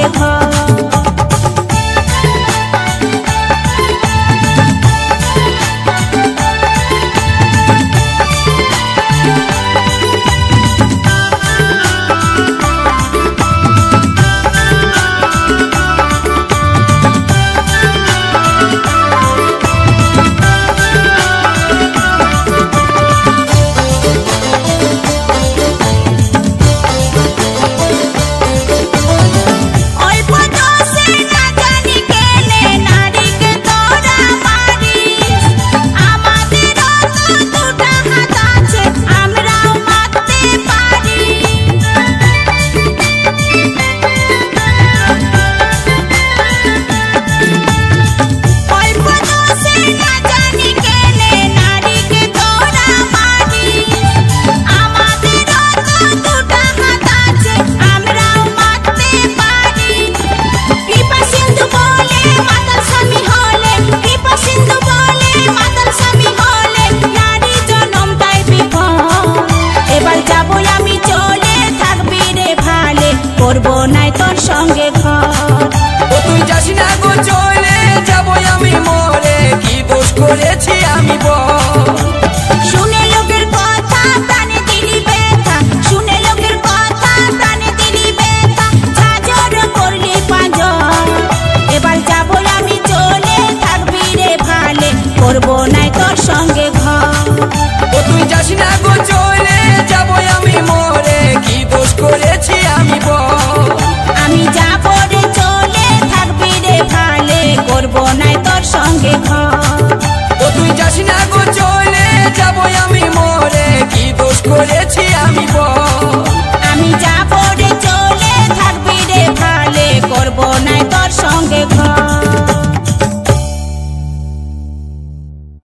সঙ্গে ঘর। করবো নাই তোর সঙ্গে ঘর। ও তুই যাস না গো চলে যাবো আমি মরে, কি দোষ করেছি আমি বল। শুনে লোকের কথা প্রাণে দিলি ব্যথা, শুনে লোকের কথা প্রাণে দিলি ব্যথা, ঝাঁঝর করলি পাঁজর। এবার যাবো আমি চলে থাকবি রে ভালে, করবো নাই তোর সঙ্গে ঘর। ও তুই যাস না গো চলে যাবো আমি মরে, কি দোষ করেছি আমি বল। আমি যাবো রে চলে থাকবি রে ভালে, করবো নাই তোর সঙ্গে ঘর। ও তুই যাস না গো চলে যাবো আমি মরে, কি দোষ করেছি